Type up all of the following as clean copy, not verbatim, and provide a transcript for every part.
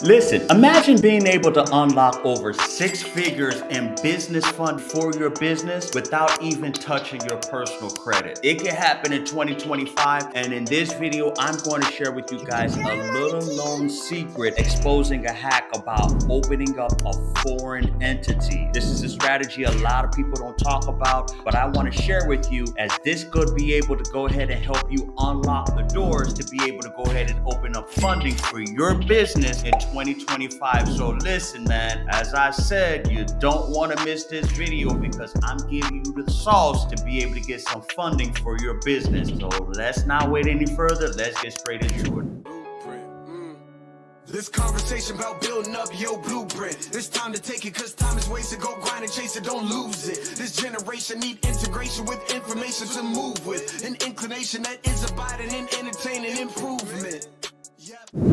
Listen, imagine being able to unlock over six figures in business fund for your business without even touching your personal credit. It can happen in 2025, and in this video, I'm going to share with you guys a little known secret exposing a hack about opening up a foreign entity. This is a strategy a lot of people don't talk about, but I want to share with you as this could be able to go ahead and help you unlock the doors to be able to go ahead and open up funding for your business in 2025. So listen, man, as I said, you don't want to miss this video because I'm giving you the sauce to be able to get some funding for your business. So let's not wait any further. Let's get straight into it. This conversation about building up your blueprint. It's time to take it cause time is wasted. Go grind and chase it, don't lose it. This generation need integration with information to move with. An inclination that is abiding in entertaining improvement.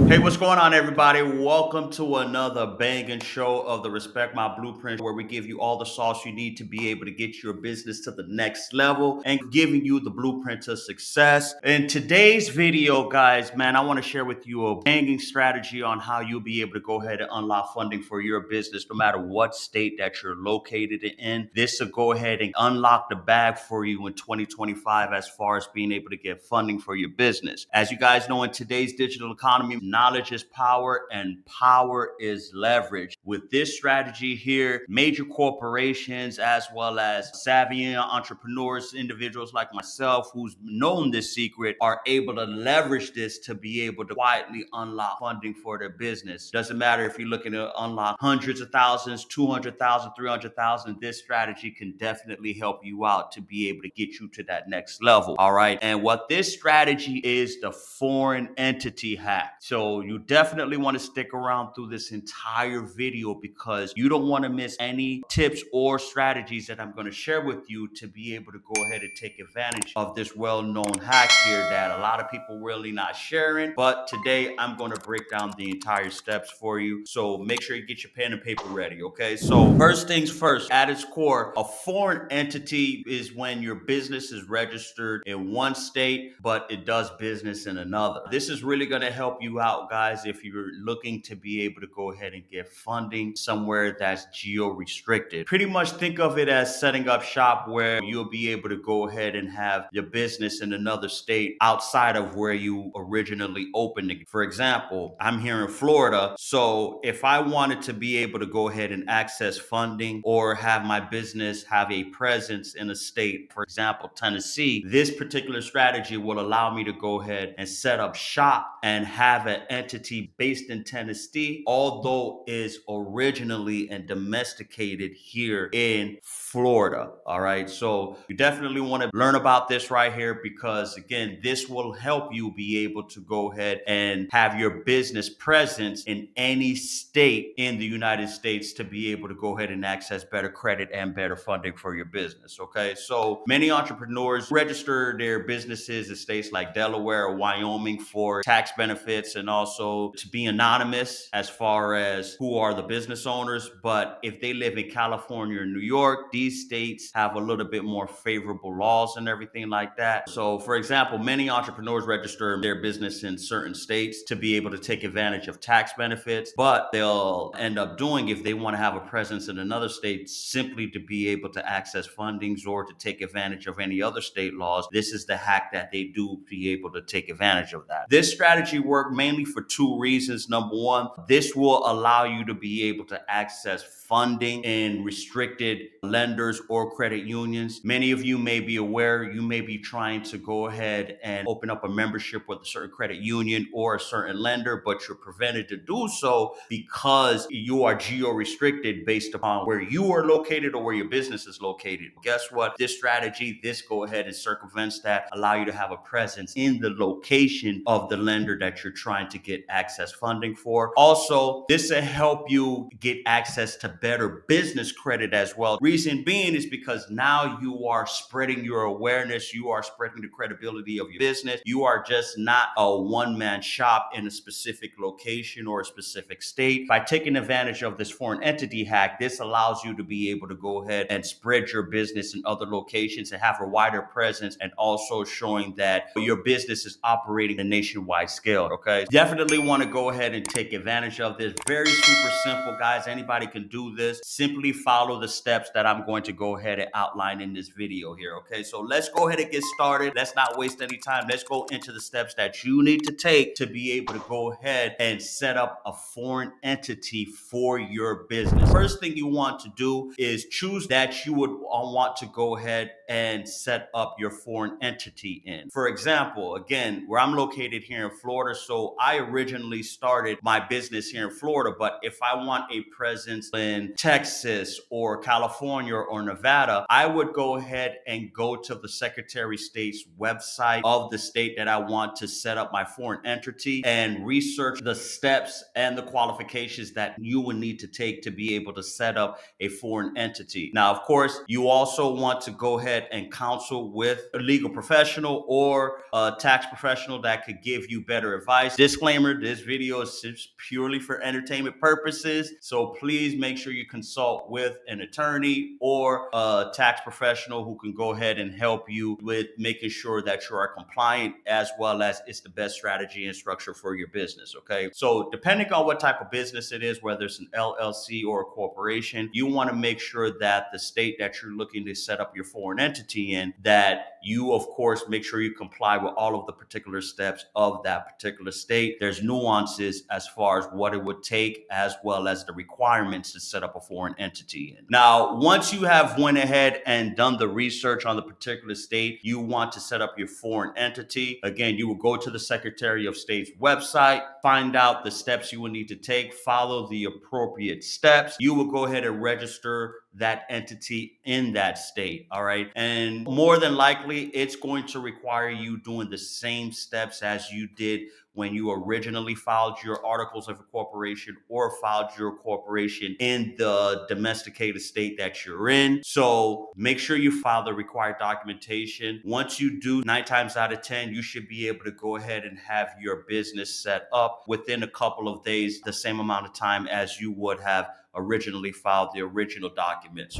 Hey, what's going on, everybody? Welcome to another banging show of the Respect My Blueprint, where we give you all the sauce you need to be able to get your business to the next level and giving you the blueprint to success. In today's video, guys, man, I want to share with you a banging strategy on how you'll be able to go ahead and unlock funding for your business, no matter what state that you're located in. This will go ahead and unlock the bag for you in 2025 as far as being able to get funding for your business. As you guys know, in today's digital economy, knowledge is power and power is leverage. With this strategy here, major corporations as well as savvy entrepreneurs, individuals like myself who's known this secret, are able to leverage this to be able to quietly unlock funding for their business. Doesn't matter if you're looking to unlock hundreds of thousands, 200,000, 300,000, this strategy can definitely help you out to be able to get you to that next level. All right. And what this strategy is, the foreign entity hack. So you definitely want to stick around through this entire video because you don't want to miss any tips or strategies that I'm going to share with you to be able to go ahead and take advantage of this well-known hack here that a lot of people really not sharing. But today I'm going to break down the entire steps for you. So make sure you get your pen and paper ready. Okay. So first things first, at its core, a foreign entity is when your business is registered in one state, but it does business in another. This is really going to help you out, guys, if you're looking to be able to go ahead and get funding somewhere that's geo-restricted. Pretty much think of it as setting up shop where you'll be able to go ahead and have your business in another state outside of where you originally opened it. For example, I'm here in Florida, so if I wanted to be able to go ahead and access funding or have my business have a presence in a state, for example, Tennessee, this particular strategy will allow me to go ahead and set up shop and have an entity based in Tennessee, although is originally and domesticated here in Florida. All right. So you definitely want to learn about this right here because, again, this will help you be able to go ahead and have your business presence in any state in the United States to be able to go ahead and access better credit and better funding for your business. Okay. So many entrepreneurs register their businesses in states like Delaware or Wyoming for tax benefits and also to be anonymous as far as who are the business owners. But if they live in California or New York, these states have a little bit more favorable laws and everything like that. So, for example, many entrepreneurs register their business in certain states to be able to take advantage of tax benefits, but they'll end up doing, if they want to have a presence in another state, simply to be able to access fundings or to take advantage of any other state laws. This is the hack that they do to be able to take advantage of that. This strategy worked mainly for two reasons. Number one, this will allow you to be able to access funding in restricted lenders or credit unions. Many of you may be aware you may be trying to go ahead and open up a membership with a certain credit union or a certain lender, but you're prevented to do so because you are geo-restricted based upon where you are located or where your business is located. Guess what? This strategy, this go ahead and circumvents that, allow you to have a presence in the location of the lender that you're trying to get access funding for. Also, this will help you get access to better business credit as well. Reason being is because now you are spreading your awareness, you are spreading the credibility of your business. You are just not a one-man shop in a specific location or a specific state. By taking advantage of this foreign entity hack, this allows you to be able to go ahead and spread your business in other locations and have a wider presence, and also showing that your business is operating a nationwide scale. Okay, definitely want to go ahead and take advantage of this. Very super simple, guys. Anybody can do this. Simply follow the steps that I'm going to go ahead and outline in this video here. Okay, so let's go ahead and get started. Let's not waste any time. Let's go into the steps that you need to take to be able to go ahead and set up a foreign entity for your business. First thing you want to do is choose that you would want to go ahead and set up your foreign entity in. For example, again, where I'm located here in Florida, so I originally started my business here in Florida, but if I want a presence in Texas or California or Nevada, I would go ahead and go to the Secretary of State's website of the state that I want to set up my foreign entity and research the steps and the qualifications that you would need to take to be able to set up a foreign entity. Now, of course, you also want to go ahead and counsel with a legal professional or a tax professional that could give you better advice. Disclaimer, this video is just purely for entertainment purposes, so please make sure you consult with an attorney or a tax professional who can go ahead and help you with making sure that you are compliant, as well as it's the best strategy and structure for your business. Okay, so depending on what type of business it is, whether it's an LLC or a corporation, you want to make sure that the state that you're looking to set up your foreign entity in, that you of course make sure you comply with all of the particular steps of that particular state. There's nuances as far as what it would take, as well as the requirements to set up a foreign entity in. Now, once you have went ahead and done the research on the particular state you want to set up your foreign entity, again, you will go to the Secretary of State's website, find out the steps you will need to take, follow the appropriate steps. You will go ahead and register that entity in that state. All right. And more than likely, it's going to require you doing the same steps as you did when you originally filed your articles of incorporation or filed your corporation in the domesticated state that you're in. So make sure you file the required documentation. Once you do, 9 times out of 10, you should be able to go ahead and have your business set up within a couple of days, the same amount of time as you would have originally filed the original documents.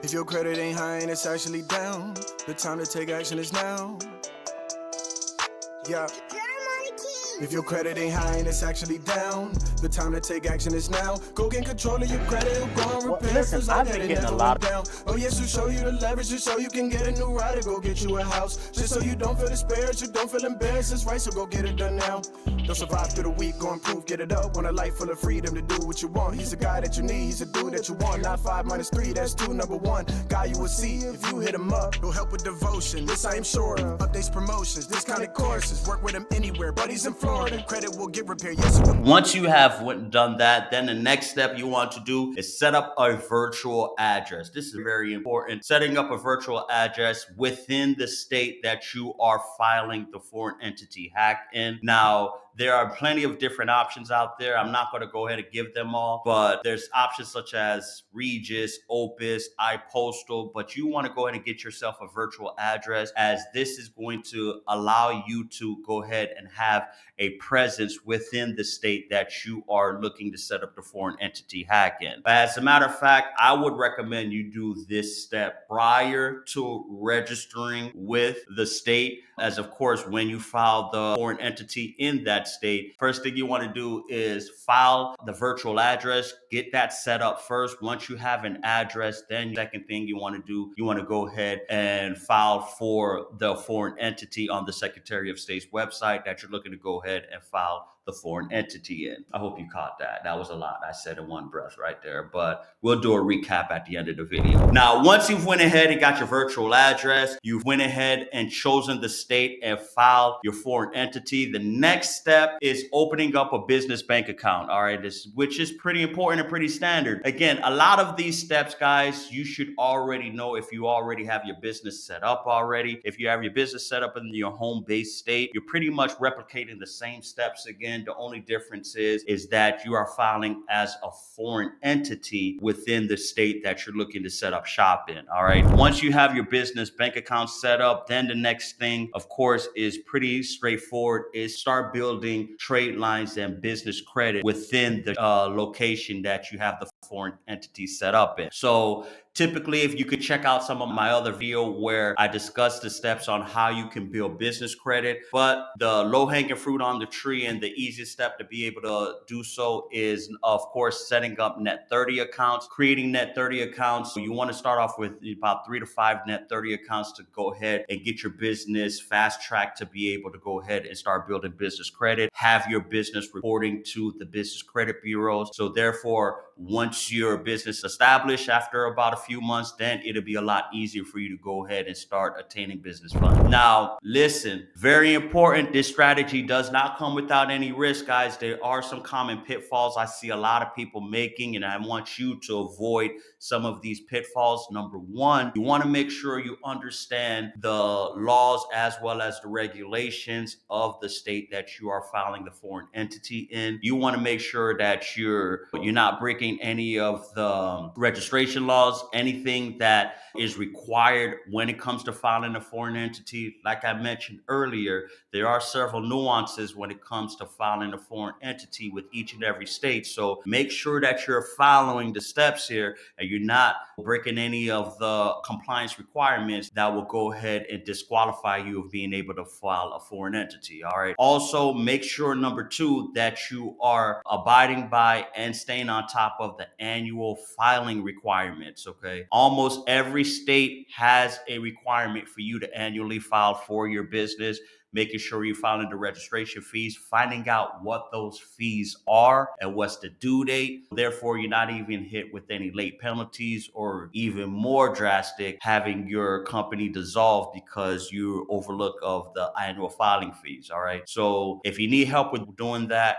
If your credit ain't high and it's actually down, the time to take action is now. Yeah. If your credit ain't high and it's actually down, the time to take action is now. Go get control of your credit, go and repair. Listen, I've been getting a lot down. Oh yes, we'll show you the leverage, just so you can get a new rider. Go get you a house, just so you don't feel disparaged, you don't feel embarrassed. It's right, so go get it done now. Don't survive through the week, go improve, get it up. Want a life full of freedom to do what you want. He's a guy that you need, he's a dude that you want. Not 5 minus 3, that's 2, number 1. Guy you will see if you hit him up. He'll help with devotion, this I am sure of. Updates, promotions, discounted courses. Work with him anywhere, buddies in Florida. Credit will get repaired. Yes. Once you have done that, then the next step you want to do is set up a virtual address. This is very important. Setting up a virtual address within the state that you are filing the foreign entity hack in. Now, there are plenty of different options out there. I'm not going to go ahead and give them all, but there's options such as Regis, Opus, iPostal, but you want to go ahead and get yourself a virtual address, as this is going to allow you to go ahead and have a presence within the state that you are looking to set up the foreign entity hack in. As a matter of fact, I would recommend you do this step prior to registering with the state, as of course, when you file the foreign entity in that state, first thing you want to do is file the virtual address, get that set up first. Once you have an address, then second thing you want to do, you want to go ahead and file for the foreign entity on the Secretary of State's website that you're looking to go ahead and file the foreign entity in. I hope you caught that. That was a lot I said in one breath right there, but we'll do a recap at the end of the video. Now, once you've went ahead and got your virtual address, you've went ahead and chosen the state and filed your foreign entity, the next step is opening up a business bank account. All right, which is pretty important and pretty standard. Again, a lot of these steps, guys, you should already know if you already have your business set up already. If you have your business set up in your home-based state, you're pretty much replicating the same steps again. The only difference is that you are filing as a foreign entity within the state that you're looking to set up shop in. All right. Once you have your business bank account set up, then the next thing, of course, is pretty straightforward, is start building trade lines and business credit within the location that you have the foreign entity set up in. So typically, if you could check out some of my other video where I discuss the steps on how you can build business credit. But the low hanging fruit on the tree and the easiest step to be able to do so is, of course, setting up net 30 accounts, creating net 30 accounts. You want to start off with about 3 to 5 net 30 accounts to go ahead and get your business fast tracked to be able to go ahead and start building business credit. Have your business reporting to the business credit bureaus. So therefore, once your business established after about a few months, then it'll be a lot easier for you to go ahead and start attaining business funds. Now, listen, very important. This strategy does not come without any risk, guys. There are some common pitfalls I see a lot of people making, and I want you to avoid some of these pitfalls. Number one, you want to make sure you understand the laws as well as the regulations of the state that you are filing the foreign entity in. You want to make sure that you're not breaking any of the registration laws, anything that is required when it comes to filing a foreign entity. Like I mentioned earlier, there are several nuances when it comes to filing a foreign entity with each and every state. So make sure that you're following the steps here and you're not breaking any of the compliance requirements that will go ahead and disqualify you of being able to file a foreign entity. All right. Also, make sure, number two, that you are abiding by and staying on top of the annual filing requirements. Okay. Almost every state has a requirement for you to annually file for your business, making sure you're filing the registration fees, finding out what those fees are and what's the due date. Therefore, you're not even hit with any late penalties, or even more drastic, having your company dissolved because you overlook of the annual filing fees. All right. So if you need help with doing that,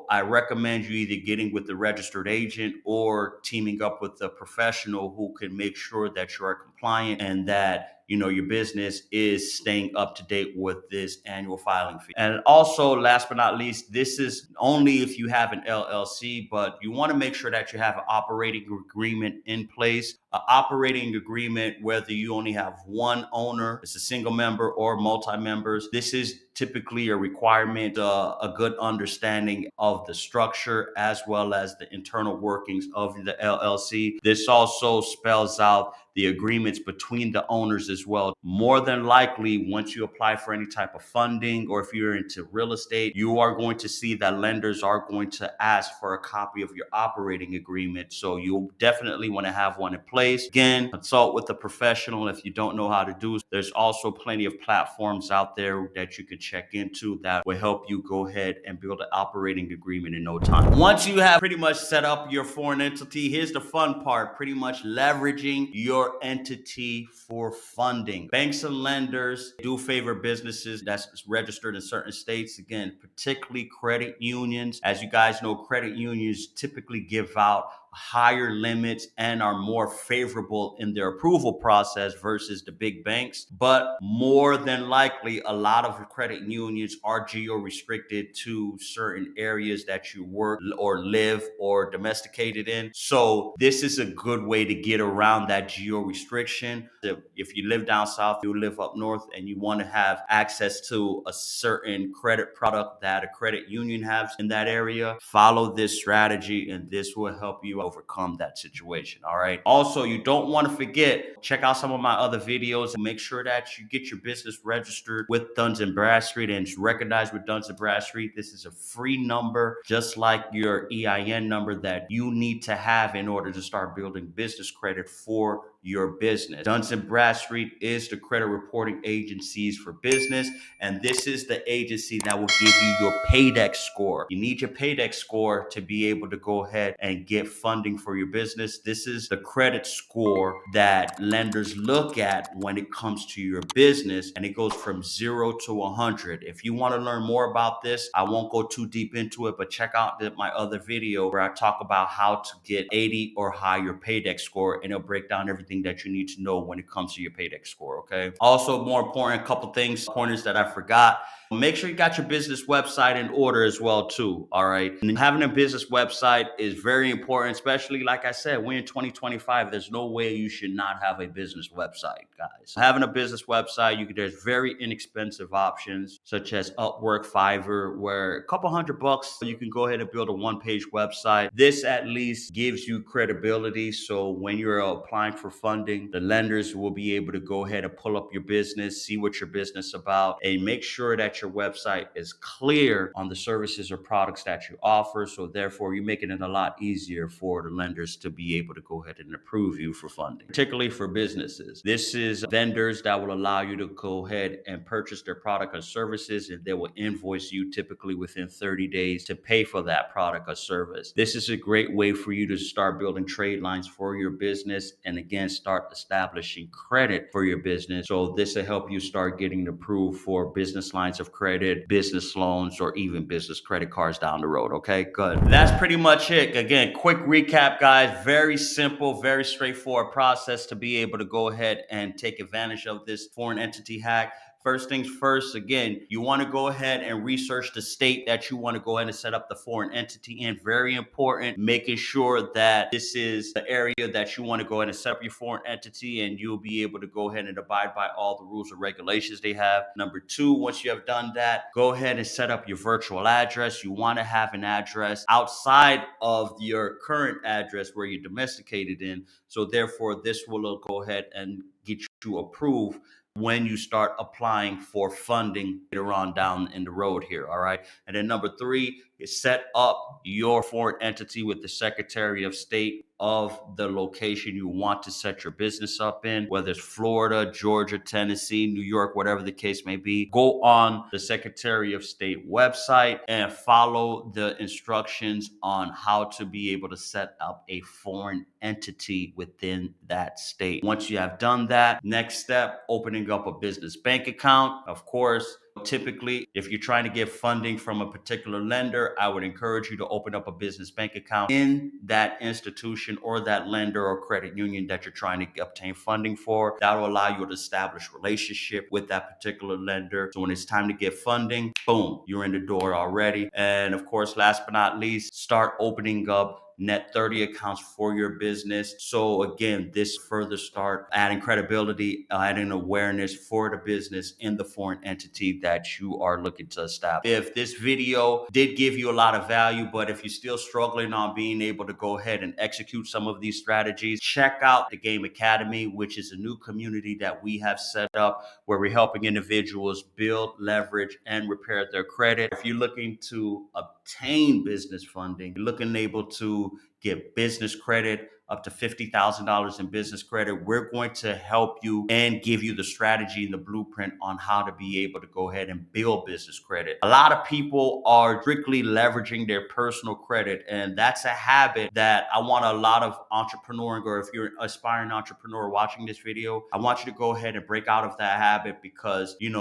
I recommend you either getting with the registered agent or teaming up with a professional who can make sure that you are compliant and that your business is staying up to date with this annual filing fee. And also, last but not least, this is only if you have an LLC, but you want to make sure that you have an operating agreement in place. An operating agreement, whether you only have one owner, it's a single member or multi-members, this is typically a requirement, a good understanding of the structure as well as the internal workings of the LLC. This also spells out the agreements between the owners as well. More than likely, once you apply for any type of funding or if you're into real estate, you are going to see that lenders are going to ask for a copy of your operating agreement. So you'll definitely want to have one in place. Again, consult with a professional if you don't know how to do. There's also plenty of platforms out there that you could check into that will help you go ahead and build an operating agreement in no time. Once you have pretty much set up your foreign entity, here's the fun part, pretty much leveraging your entity for funding. Banks and lenders do favor businesses that's registered in certain states. Again, particularly credit unions. As you guys know, credit unions typically give out higher limits and are more favorable in their approval process versus the big banks. But more than likely, a lot of credit unions are geo-restricted to certain areas that you work or live or domesticated in. So this is a good way to get around that geo-restriction. If you live down south, you live up north, and you want to have access to a certain credit product that a credit union has in that area, follow this strategy and this will help you overcome that situation. All right. Also, you don't want to forget, check out some of my other videos and make sure that you get your business registered with Duns and Bradstreet and recognized with Duns and Bradstreet. This is a free number, just like your EIN number that you need to have in order to start building business credit for your business. Duns and Bradstreet is the credit reporting agencies for business, and this is the agency that will give you your Paydex score. You need your Paydex score to be able to go ahead and get funding for your business. This is the credit score that lenders look at when it comes to your business, and it goes from 0 to 100. If you want to learn more about this, I won't go too deep into it, but check out my other video where I talk about how to get 80 or higher Paydex score, and it'll break down everything that you need to know when it comes to your Paydex score. Okay. Also, more important, a couple things, pointers that I forgot. Make sure you got your business website in order as well too. All right. And having a business website is very important, especially like I said, we're in 2025. There's no way you should not have a business website, guys. Having a business website, there's very inexpensive options such as Upwork, Fiverr, where a couple $100 you can go ahead and build a one-page website. This at least gives you credibility. So when you're applying for funding, the lenders will be able to go ahead and pull up your business, see what your business is about, and make sure that your website is clear on the services or products that you offer. So therefore, you're making it a lot easier for the lenders to be able to go ahead and approve you for funding, particularly for businesses. This is vendors that will allow you to go ahead and purchase their product or services, and they will invoice you typically within 30 days to pay for that product or service. This is a great way for you to start building trade lines for your business, and again, start establishing credit for your business. So this will help you start getting approved for business lines of credit, business loans, or even business credit cards down the road. Okay, good. That's pretty much it. Again, quick recap, guys. Very simple, very straightforward process to be able to go ahead and take advantage of this foreign entity hack. First things first, again, you want to go ahead and research the state that you want to go ahead and set up the foreign entity in. Very important, making sure that this is the area that you want to go ahead and set up your foreign entity, and you'll be able to go ahead and abide by all the rules and regulations they have. Number two, once you have done that, go ahead and set up your virtual address. You want to have an address outside of your current address where you're domesticated in. So therefore, this will go ahead and get you approved when you start applying for funding later on down in the road here. All right. And then number three is set up your foreign entity with the Secretary of State of the location you want to set your business up in, whether it's Florida, Georgia, Tennessee, New York, whatever the case may be. Go on the Secretary of State website and follow the instructions on how to be able to set up a foreign entity within that state. Once you have done that, next step, opening up a business bank account. Of course, typically, if you're trying to get funding from a particular lender, I would encourage you to open up a business bank account in that institution or that lender or credit union that you're trying to obtain funding for. That will allow you to establish relationship with that particular lender. So when it's time to get funding, boom, you're in the door already. And of course, last but not least, start opening up net 30 accounts for your business. So again, this further start adding credibility, adding awareness for the business in the foreign entity that you are looking to establish. If this video did give you a lot of value, but if you're still struggling on being able to go ahead and execute some of these strategies, check out the Game Academy, which is a new community that we have set up where we're helping individuals build, leverage, and repair their credit. If you're looking to obtain business funding, you're looking able to get business credit, up to $50,000 in business credit. We're going to help you and give you the strategy and the blueprint on how to be able to go ahead and build business credit. A lot of people are strictly leveraging their personal credit, and that's a habit that I want a lot of entrepreneurs, or if you're an aspiring entrepreneur watching this video, I want you to go ahead and break out of that habit, because you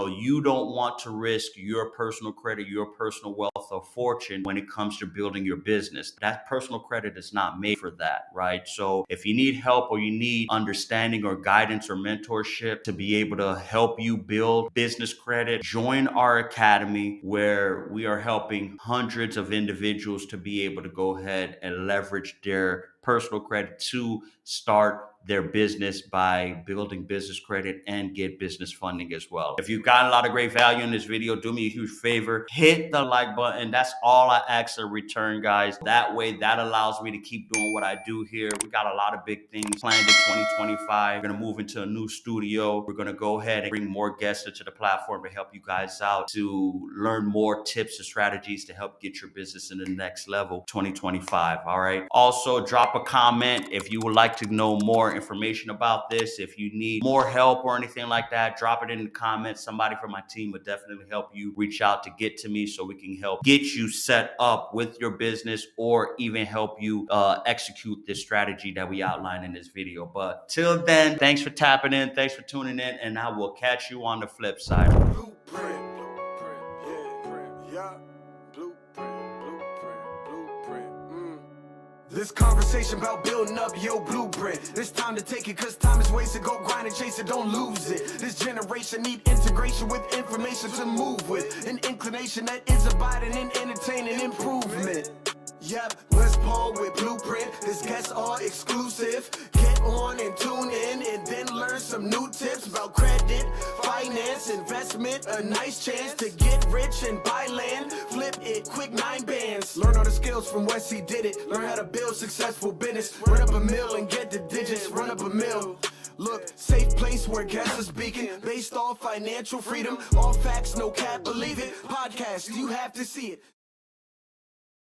don't want to risk your personal credit, your personal wealth or fortune when it comes to building your business. That personal credit is not made for that, right? So if you need help or you need understanding or guidance or mentorship to be able to help you build business credit, join our academy where we are helping hundreds of individuals to be able to go ahead and leverage their personal credit to start their business by building business credit and get business funding as well. If you've got a lot of great value in this video, do me a huge favor, hit the like button. That's all I ask in return, guys. That way, that allows me to keep doing what I do here. We got a lot of big things planned in 2025. We're gonna move into a new studio. We're gonna go ahead and bring more guests into the platform to help you guys out, to learn more tips and strategies to help get your business in the next level 2025. All right. Also, drop a comment if you would like to know more information about this. If you need more help or anything like that, drop it in the comments. Somebody from my team would definitely help you reach out to get to me so we can help get you set up with your business, or even help you execute this strategy that we outlined in this video. But till then, thanks for tapping in, thanks for tuning in, and I will catch you on the flip side. Blueprint, yeah, blueprint, blueprint. This conversation about building up your blueprint. It's time to take it, cause time is wasted. Go grind and chase it, don't lose it. This generation need integration with information to move with. An inclination that is abiding in entertaining improvement. Yep, West Paul with Blueprint. This guests are exclusive. Get on and tune in and then learn some new tips about credit, finance, investment. A nice chance to get rich and buy land. Flip it, quick 9 bands. Learn all the skills from Wes, he did it. Learn how to build successful business. Run up a mill and get the digits. Run up a mill. Look, safe place where guests are speaking. Based off financial freedom. All facts, no cap, believe it. Podcast, you have to see it.